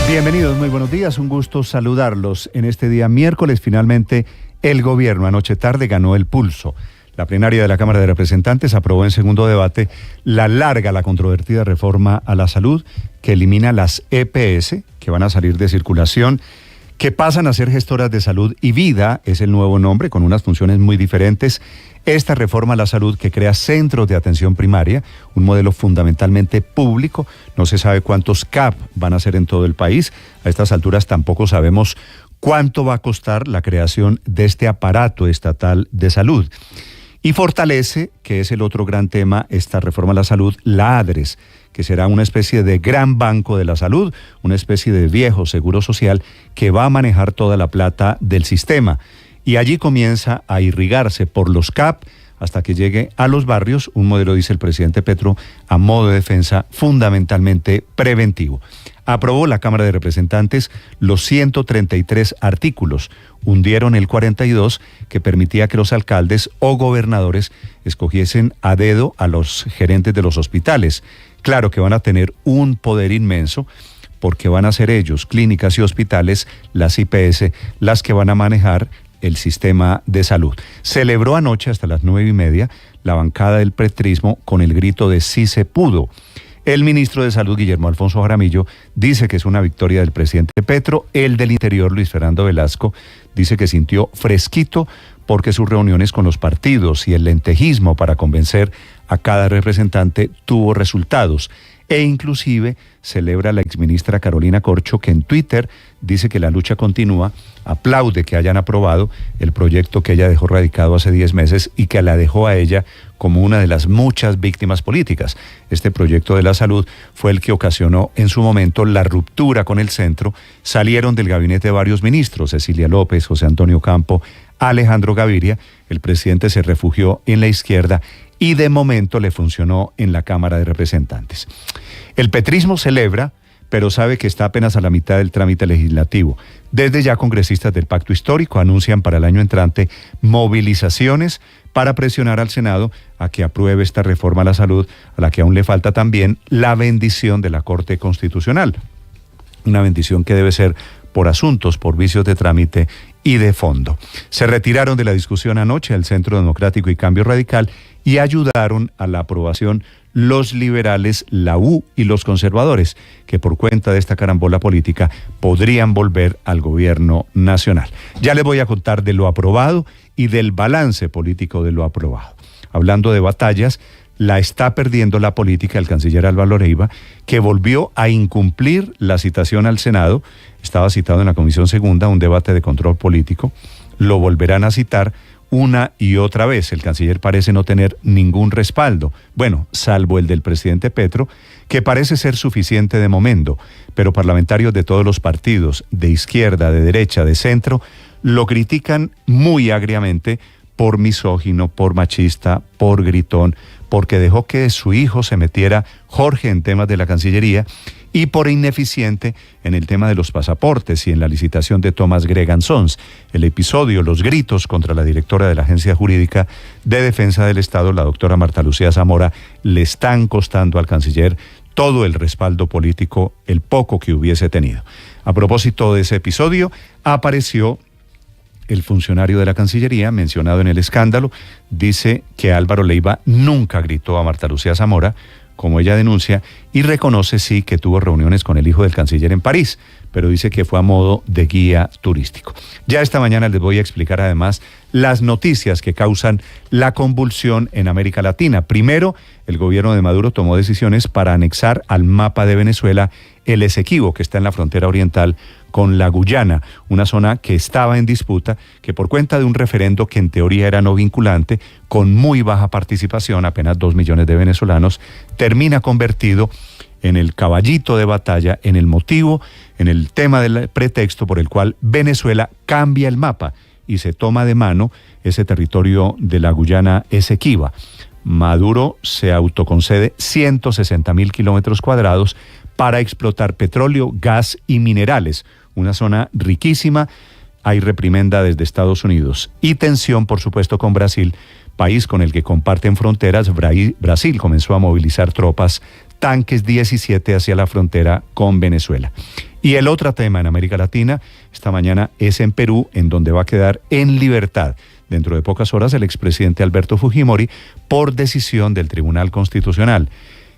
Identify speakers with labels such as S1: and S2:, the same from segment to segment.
S1: Bienvenidos, muy buenos días, un gusto saludarlos en este día miércoles. Finalmente el gobierno anoche tarde ganó el pulso. La plenaria de la Cámara de Representantes aprobó en segundo debate la controvertida reforma a la salud que elimina las EPS, que van a salir de circulación, que pasan a ser gestoras de salud y vida, es el nuevo nombre, con unas funciones muy diferentes. Esta reforma a la salud que crea centros de atención primaria, un modelo fundamentalmente público. No se sabe cuántos CAP van a ser en todo el país. A estas alturas tampoco sabemos cuánto va a costar la creación de este aparato estatal de salud. Y fortalece, que es el otro gran tema, esta reforma a la salud, la ADRES, que será una especie de gran banco de la salud, una especie de viejo seguro social que va a manejar toda la plata del sistema. Y allí comienza a irrigarse por los CAP hasta que llegue a los barrios, un modelo, dice el presidente Petro, a modo de defensa fundamentalmente preventivo. Aprobó la Cámara de Representantes los 133 artículos, hundieron el 42 que permitía que los alcaldes o gobernadores escogiesen a dedo a los gerentes de los hospitales. Claro que van a tener un poder inmenso porque van a ser ellos, clínicas y hospitales, las IPS, las que van a manejar el sistema de salud. Celebró anoche hasta las 9:30 la bancada del petrismo con el grito de "sí se pudo". El ministro de Salud, Guillermo Alfonso Jaramillo, dice que es una victoria del presidente Petro. El del Interior, Luis Fernando Velasco, dice que sintió fresquito porque sus reuniones con los partidos y el lentejismo para convencer a cada representante tuvo resultados. E inclusive celebra la exministra Carolina Corcho, que en Twitter dice que la lucha continúa, aplaude que hayan aprobado el proyecto que ella dejó radicado hace 10 meses y que la dejó a ella como una de las muchas víctimas políticas. Este proyecto de la salud fue el que ocasionó en su momento la ruptura con el centro. Salieron del gabinete varios ministros, Cecilia López, José Antonio Campo, Alejandro Gaviria. El presidente se refugió en la izquierda y de momento le funcionó en la Cámara de Representantes. El petrismo celebra, pero sabe que está apenas a la mitad del trámite legislativo. Desde ya congresistas del Pacto Histórico anuncian para el año entrante movilizaciones para presionar al Senado a que apruebe esta reforma a la salud, a la que aún le falta también la bendición de la Corte Constitucional. Una bendición que debe ser por asuntos, por vicios de trámite y de fondo. Se retiraron de la discusión anoche el Centro Democrático y Cambio Radical y ayudaron a la aprobación los liberales, la U y los conservadores, que por cuenta de esta carambola política podrían volver al gobierno nacional. Ya les voy a contar de lo aprobado y del balance político de lo aprobado. Hablando de batallas, la está perdiendo la política el canciller Álvaro Leiva, que volvió a incumplir la citación al Senado. Estaba citado en la Comisión Segunda, un debate de control político. Lo volverán a citar una y otra vez. El canciller parece no tener ningún respaldo, bueno, salvo el del presidente Petro, que parece ser suficiente de momento, pero parlamentarios de todos los partidos, de izquierda, de derecha, de centro, lo critican muy agriamente por misógino, por machista, por gritón, porque dejó que su hijo se metiera, Jorge, en temas de la Cancillería, y por ineficiente en el tema de los pasaportes y en la licitación de Thomas Gregan Sons. El episodio, los gritos contra la directora de la Agencia Jurídica de Defensa del Estado, la doctora Marta Lucía Zamora, le están costando al canciller todo el respaldo político, el poco que hubiese tenido. A propósito de ese episodio, apareció el funcionario de la Cancillería, mencionado en el escándalo, dice que Álvaro Leiva nunca gritó a Marta Lucía Zamora, como ella denuncia, y reconoce sí que tuvo reuniones con el hijo del canciller en París, pero dice que fue a modo de guía turístico. Ya esta mañana les voy a explicar además las noticias que causan la convulsión en América Latina. Primero, el gobierno de Maduro tomó decisiones para anexar al mapa de Venezuela el Esequibo, que está en la frontera oriental con la Guyana, una zona que estaba en disputa, que por cuenta de un referendo que en teoría era no vinculante, con muy baja participación, apenas 2 millones de venezolanos, termina convertido en el caballito de batalla, en el motivo, en el tema del pretexto por el cual Venezuela cambia el mapa y se toma de mano ese territorio de la Guyana Esequiba. Maduro se autoconcede 160.000 kilómetros cuadrados para explotar petróleo, gas y minerales, una zona riquísima. Hay reprimenda desde Estados Unidos y tensión, por supuesto, con Brasil, país con el que comparten fronteras. Brasil comenzó a movilizar tropas, tanques 17 hacia la frontera con Venezuela. Y el otro tema en América Latina, esta mañana es en Perú, en donde va a quedar en libertad dentro de pocas horas el expresidente Alberto Fujimori por decisión del Tribunal Constitucional,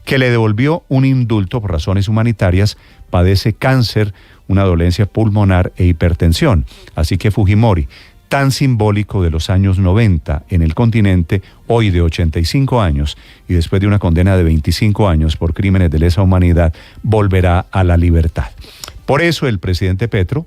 S1: que le devolvió un indulto por razones humanitarias. Padece cáncer, una dolencia pulmonar e hipertensión. Así que Fujimori, tan simbólico de los años 90 en el continente, hoy de 85 años y después de una condena de 25 años por crímenes de lesa humanidad, volverá a la libertad. Por eso el presidente Petro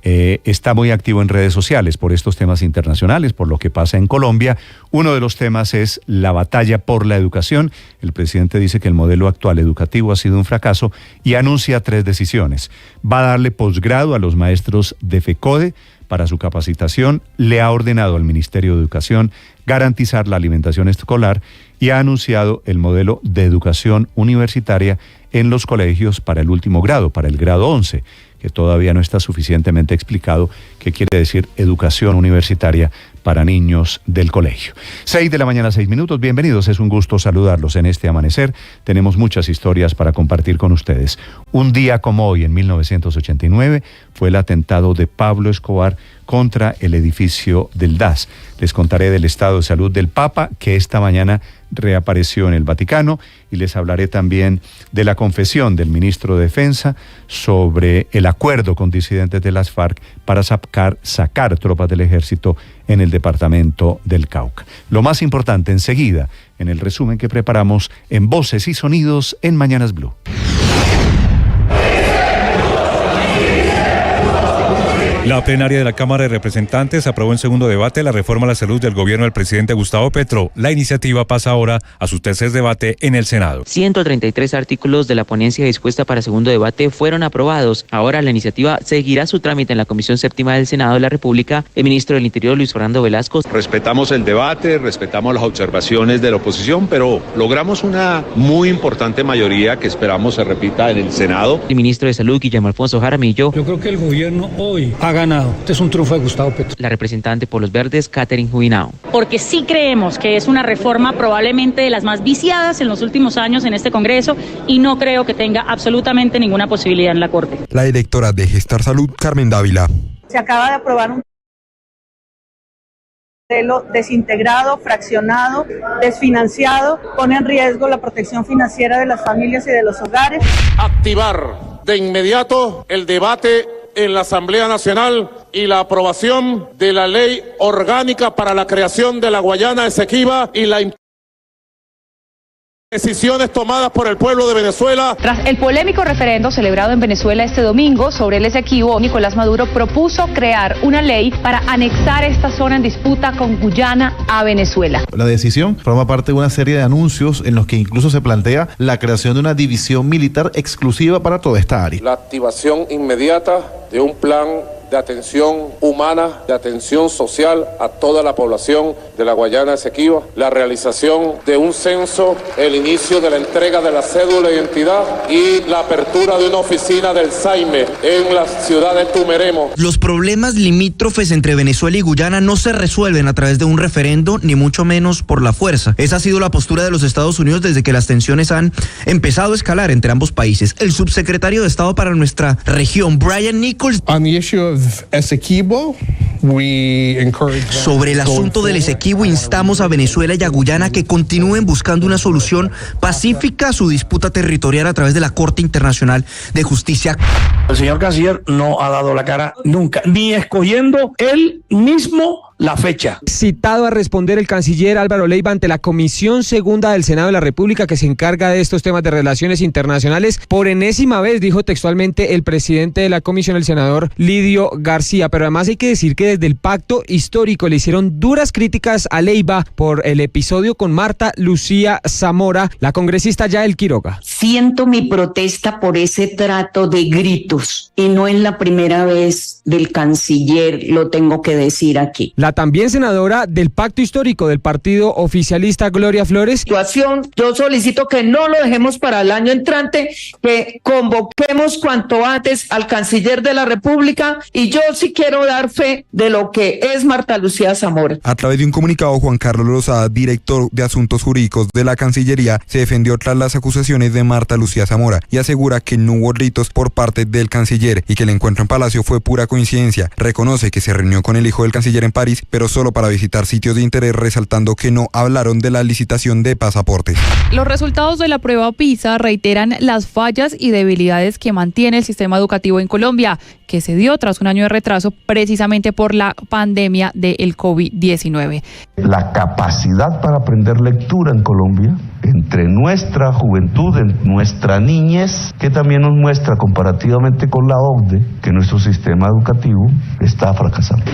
S1: está muy activo en redes sociales por estos temas internacionales, por lo que pasa en Colombia. Uno de los temas es la batalla por la educación. El presidente dice que el modelo actual educativo ha sido un fracaso y anuncia 3 decisiones. Va a darle posgrado a los maestros de FECODE para su capacitación, le ha ordenado al Ministerio de Educación garantizar la alimentación escolar y ha anunciado el modelo de educación universitaria en los colegios para el último grado, para el grado 11, que todavía no está suficientemente explicado qué quiere decir educación universitaria para niños del colegio. 6 de la mañana, 6 minutos. Bienvenidos, es un gusto saludarlos en este amanecer. Tenemos muchas historias para compartir con ustedes. Un día como hoy, en 1989, fue el atentado de Pablo Escobar contra el edificio del DAS. Les contaré del estado de salud del Papa, que esta mañana reapareció en el Vaticano, y les hablaré también de la confesión del ministro de Defensa sobre el acuerdo con disidentes de las FARC para sacar tropas del ejército en el departamento del Cauca. Lo más importante enseguida, en el resumen que preparamos en Voces y Sonidos en Mañanas Blue.
S2: La plenaria de la Cámara de Representantes aprobó en segundo debate la reforma a la salud del gobierno del presidente Gustavo Petro. La iniciativa pasa ahora a su tercer debate en el Senado.
S3: 133 artículos de la ponencia dispuesta para segundo debate fueron aprobados. Ahora la iniciativa seguirá su trámite en la Comisión Séptima del Senado de la República. El ministro del Interior, Luis Fernando Velasco.
S4: Respetamos el debate, respetamos las observaciones de la oposición, pero logramos una muy importante mayoría que esperamos se repita en el Senado.
S3: El ministro de Salud, Guillermo Alfonso Jaramillo.
S5: Yo creo que el gobierno hoy ha ganado. Este es un triunfo de Gustavo Petro.
S3: La representante por los Verdes, Catherine Jubinao.
S6: Porque sí creemos que es una reforma probablemente de las más viciadas en los últimos años en este Congreso y no creo que tenga absolutamente ninguna posibilidad en la Corte.
S7: La directora de Gestar Salud, Carmen Dávila.
S8: Se acaba de aprobar un modelo desintegrado, fraccionado, desfinanciado, pone en riesgo la protección financiera de las familias y de los hogares.
S9: Activar de inmediato el debate en la Asamblea Nacional y la aprobación de la ley orgánica para la creación de la Guayana Esequiba y la decisiones tomadas por el pueblo de Venezuela.
S10: Tras el polémico referendo celebrado en Venezuela este domingo sobre el Esequibo, Nicolás Maduro propuso crear una ley para anexar esta zona en disputa con Guyana a Venezuela.
S11: La decisión forma parte de una serie de anuncios en los que incluso se plantea la creación de una división militar exclusiva para toda esta área.
S9: La activación inmediata de un plan de atención humana, de atención social a toda la población de la Guayana Esequiba, la realización de un censo, el inicio de la entrega de la cédula de identidad y la apertura de una oficina del SAIME en la ciudad de Tumeremo.
S12: Los problemas limítrofes entre Venezuela y Guyana no se resuelven a través de un referendo, ni mucho menos por la fuerza. Esa ha sido la postura de los Estados Unidos desde que las tensiones han empezado a escalar entre ambos países. El subsecretario de Estado para nuestra región, Brian Nichols, sobre el asunto del Esequibo, instamos a Venezuela y a Guyana que continúen buscando una solución pacífica a su disputa territorial a través de la Corte Internacional de Justicia.
S13: El señor canciller no ha dado la cara nunca, ni escogiendo él mismo la fecha.
S14: Citado a responder el canciller Álvaro Leiva ante la Comisión Segunda del Senado de la República que se encarga de estos temas de relaciones internacionales, por enésima vez dijo textualmente el presidente de la comisión, el senador Lidio García. Pero además hay que decir que desde el pacto histórico le hicieron duras críticas a Leiva por el episodio con Marta Lucía Zamora, la congresista Yael Quiroga.
S15: Siento mi protesta por ese trato de gritos y no es la primera vez del canciller, lo tengo que decir aquí.
S14: La La también senadora del Pacto Histórico del partido oficialista, Gloria Flores.
S16: Yo solicito que no lo dejemos para el año entrante, que convoquemos cuanto antes al canciller de la República, y yo sí quiero dar fe de lo que es Marta Lucía Zamora.
S7: A través de un comunicado, Juan Carlos Lozada, director de Asuntos Jurídicos de la Cancillería, se defendió tras las acusaciones de Marta Lucía Zamora y asegura que no hubo ritos por parte del canciller y que el encuentro en Palacio fue pura coincidencia. Reconoce que se reunió con el hijo del canciller en París, pero solo para visitar sitios de interés, resaltando que no hablaron de la licitación de pasaportes.
S17: Los resultados de la prueba PISA reiteran las fallas y debilidades que mantiene el sistema educativo en Colombia, que se dio tras un año de retraso precisamente por la pandemia del COVID-19.
S18: La capacidad para aprender lectura en Colombia, entre nuestra juventud, en nuestra niñez, que también nos muestra comparativamente con la OCDE que nuestro sistema educativo está fracasando.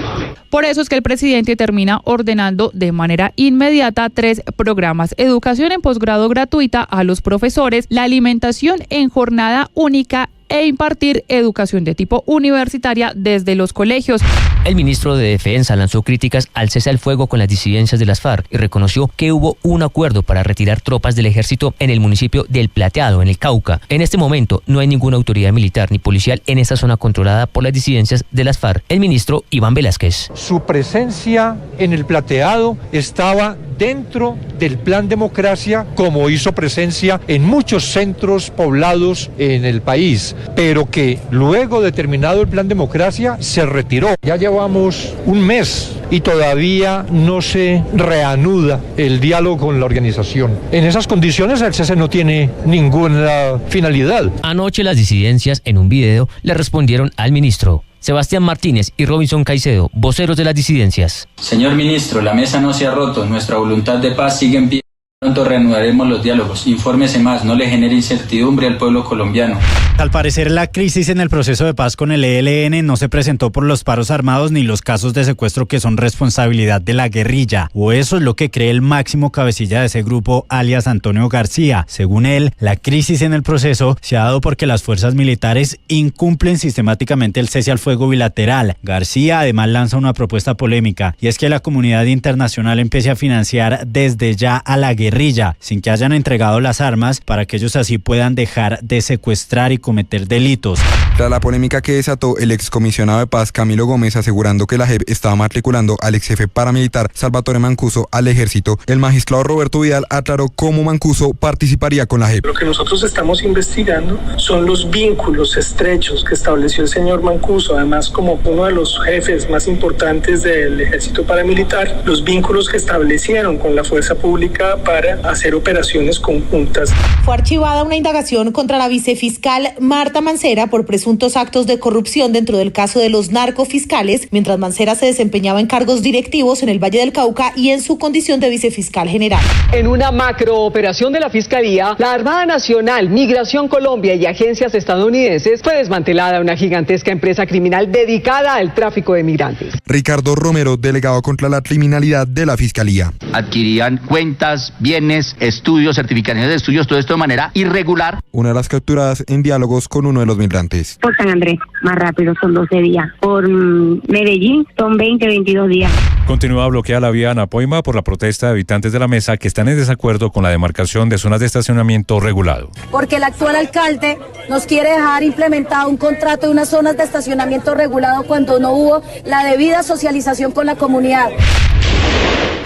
S17: Por eso es que el presidente termina ordenando de manera inmediata 3 programas: educación en posgrado gratuita a los profesores, la alimentación en jornada única e impartir educación de tipo universitaria desde los colegios.
S19: El ministro de Defensa lanzó críticas al cese al fuego con las disidencias de las FARC y reconoció que hubo un acuerdo para retirar tropas del ejército en el municipio del Plateado, en el Cauca. En este momento no hay ninguna autoridad militar ni policial en esta zona controlada por las disidencias de las FARC. El ministro Iván Velázquez.
S20: Su presencia en el Plateado estaba dentro del Plan Democracia, como hizo presencia en muchos centros poblados en el país, pero que luego de terminado el Plan Democracia se retiró. Ya llevamos un mes y todavía no se reanuda el diálogo con la organización. En esas condiciones el cese no tiene ninguna finalidad.
S19: Anoche las disidencias en un video le respondieron al ministro. Sebastián Martínez y Robinson Caicedo, voceros de las disidencias.
S21: Señor ministro, la mesa no se ha roto, nuestra voluntad de paz sigue en pie. Pronto reanudaremos los diálogos. Infórmese más, no le genere incertidumbre al pueblo colombiano.
S22: Al parecer, la crisis en el proceso de paz con el ELN no se presentó por los paros armados ni los casos de secuestro que son responsabilidad de la guerrilla, o eso es lo que cree el máximo cabecilla de ese grupo, alias Antonio García. Según él, la crisis en el proceso se ha dado porque las fuerzas militares incumplen sistemáticamente el cese al fuego bilateral. García además lanza una propuesta polémica, y es que la comunidad internacional empiece a financiar desde ya a la guerrilla, sin que hayan entregado las armas, para que ellos así puedan dejar de secuestrar y cometer delitos.
S7: Tras la polémica que desató el excomisionado de paz Camilo Gómez asegurando que la JEP estaba matriculando al ex jefe paramilitar Salvatore Mancuso al ejército, el magistrado Roberto Vidal aclaró cómo Mancuso participaría con la JEP.
S23: Lo que nosotros estamos investigando son los vínculos estrechos que estableció el señor Mancuso, además como uno de los jefes más importantes del ejército paramilitar, los vínculos que establecieron con la fuerza pública para hacer operaciones conjuntas.
S24: Fue archivada una indagación contra la vicefiscal Marta Mancera por presuntos actos de corrupción dentro del caso de los narcofiscales, mientras Mancera se desempeñaba en cargos directivos en el Valle del Cauca y en su condición de vicefiscal general.
S25: En una macrooperación de la Fiscalía, la Armada Nacional, Migración Colombia y agencias estadounidenses, fue desmantelada una gigantesca empresa criminal dedicada al tráfico de migrantes.
S7: Ricardo Romero, delegado contra la criminalidad de la Fiscalía.
S26: Adquirían cuentas, bienes, estudios, certificaciones de estudios, todo esto de manera irregular.
S7: Una de las capturadas en diálogos con uno de los migrantes.
S27: Por San Andrés, más rápido, son 12 días. Por Medellín, son 22 días.
S2: Continúa bloqueada la vía Anapoima por la protesta de habitantes de la mesa que están en desacuerdo con la demarcación de zonas de estacionamiento regulado.
S28: Porque el actual alcalde nos quiere dejar implementado un contrato de unas zonas de estacionamiento regulado cuando no hubo la debida socialización con la comunidad.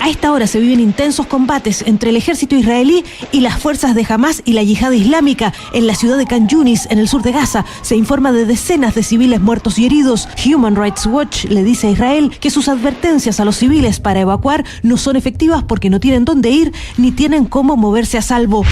S29: A esta hora se viven intensos combates entre el ejército israelí y las fuerzas de Hamas y la yihad islámica en la ciudad de Khan Yunis, en el sur de Gaza. Se informa de decenas de civiles muertos y heridos. Human Rights Watch le dice a Israel que sus advertencias a los civiles para evacuar no son efectivas porque no tienen dónde ir ni tienen cómo moverse a salvo.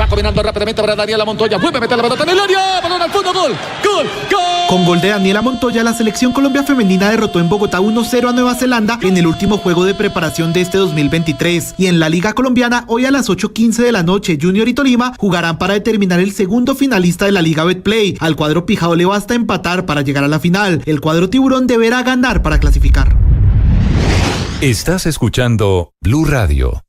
S30: Va combinando rápidamente para Daniela Montoya. Vuelve a meter la pelota en el área. Balón al fondo. Gol. Gol. Gol.
S31: Con gol de Daniela Montoya, la selección Colombia femenina derrotó en Bogotá 1-0 a Nueva Zelanda en el último juego de preparación de este 2023. Y en la Liga Colombiana, hoy a las 8:15 de la noche, Junior y Tolima jugarán para determinar el segundo finalista de la Liga Betplay. Al cuadro pijao le basta empatar para llegar a la final. El cuadro tiburón deberá ganar para clasificar.
S32: Estás escuchando Blue Radio.